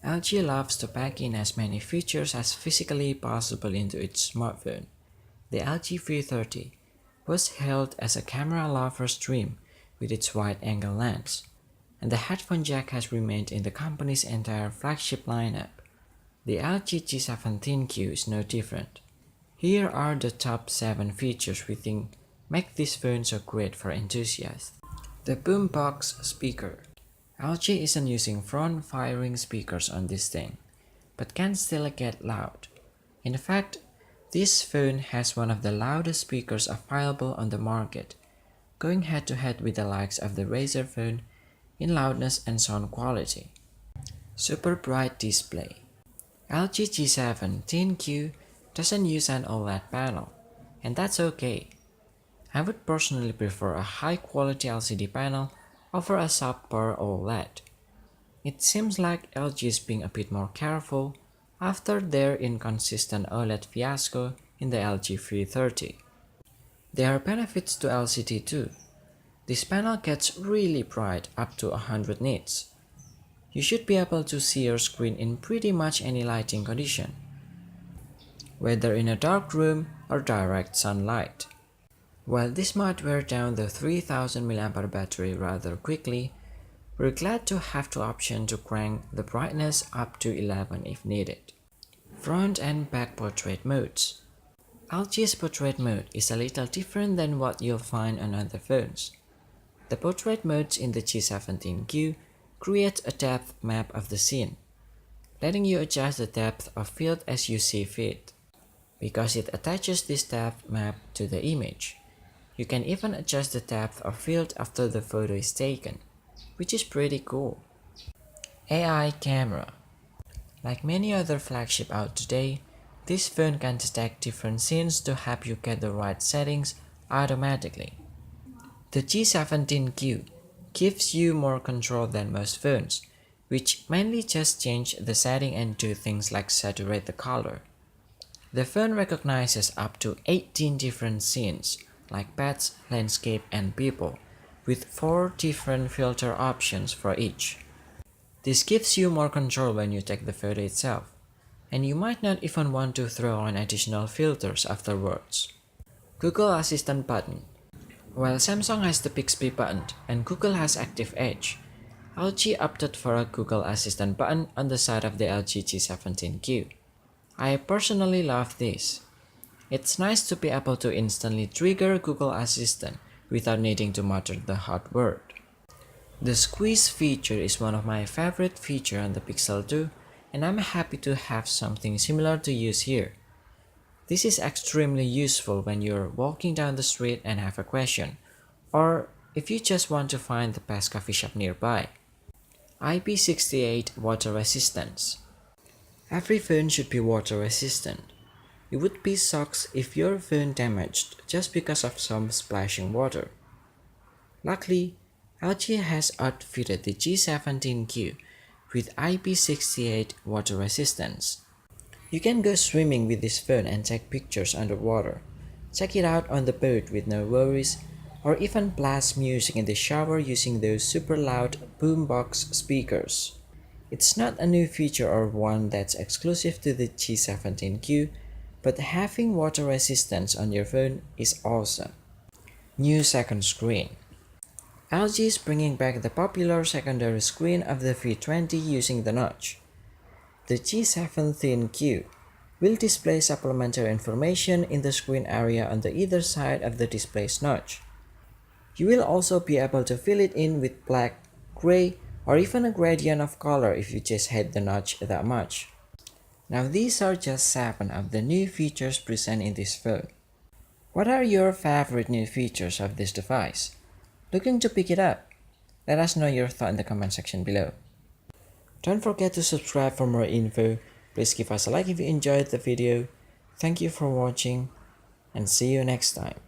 LG loves to pack in as many features as physically possible into its smartphone. The LG V30 was hailed as a camera lover's dream with its wide-angle lens, and the headphone jack has remained in the company's entire flagship lineup. The LG G7 ThinQ is no different. Here are the top 7 features we think make this phone so great for enthusiasts. The boombox speaker. LG isn't using front-firing speakers on this thing, but can still get loud. In fact, this phone has one of the loudest speakers available on the market, going head-to-head with the likes of the Razer phone in loudness and sound quality. Super bright display. LG G7 ThinQ doesn't use an OLED panel, and that's okay. I would personally prefer a high-quality LCD panel over a subpar OLED. It seems like LG is being a bit more careful after their inconsistent OLED fiasco in the LG V30. There are benefits to LCD too. This panel gets really bright up to 100 nits. You should be able to see your screen in pretty much any lighting condition, whether in a dark room or direct sunlight. While this might wear down the 3000 mAh battery rather quickly, we're glad to have the option to crank the brightness up to 11 if needed. Front and back portrait modes. LG's portrait mode is a little different than what you'll find on other phones. The portrait modes in the G7 ThinQ create a depth map of the scene, letting you adjust the depth of field as you see fit. Because it attaches this depth map to the image, you can even adjust the depth of field after the photo is taken, which is pretty cool. AI camera. Like many other flagships out today, this phone can detect different scenes to help you get the right settings automatically. The G7 ThinQ gives you more control than most phones, which mainly just change the setting and do things like saturate the color. The phone recognizes up to 18 different scenes, like pets, landscape, and people, with 4 different filter options for each. This gives you more control when you take the photo itself, and you might not even want to throw on additional filters afterwards. Google Assistant button. While Samsung has the Bixby button and Google has Active Edge, LG opted for a Google Assistant button on the side of the LG G7 ThinQ. I personally love this. It's nice to be able to instantly trigger Google Assistant without needing to mutter the hard word. The squeeze feature is one of my favorite features on the Pixel 2, and I'm happy to have something similar to use here. This is extremely useful when you're walking down the street and have a question, or if you just want to find the best coffee shop nearby. IP68 water resistance. Every phone should be water resistant. It would be sucks if your phone damaged just because of some splashing water. Luckily, LG has outfitted the G7 ThinQ with IP68 water resistance. You can go swimming with this phone and take pictures underwater, check it out on the boat with no worries, or even blast music in the shower using those super loud boombox speakers. It's not a new feature or one that's exclusive to the G7 ThinQ, but having water resistance on your phone is awesome. New second screen. LG is bringing back the popular secondary screen of the V20 using the notch. The G7 ThinQ will display supplementary information in the screen area on the either side of the display's notch. You will also be able to fill it in with black, gray, or even a gradient of color if you just hate the notch that much. Now these are just 7 of the new features present in this phone. What are your favorite new features of this device? Looking to pick it up? Let us know your thought in the comment section below. Don't forget to subscribe for more info. Please give us a like if you enjoyed the video. Thank you for watching, and see you next time.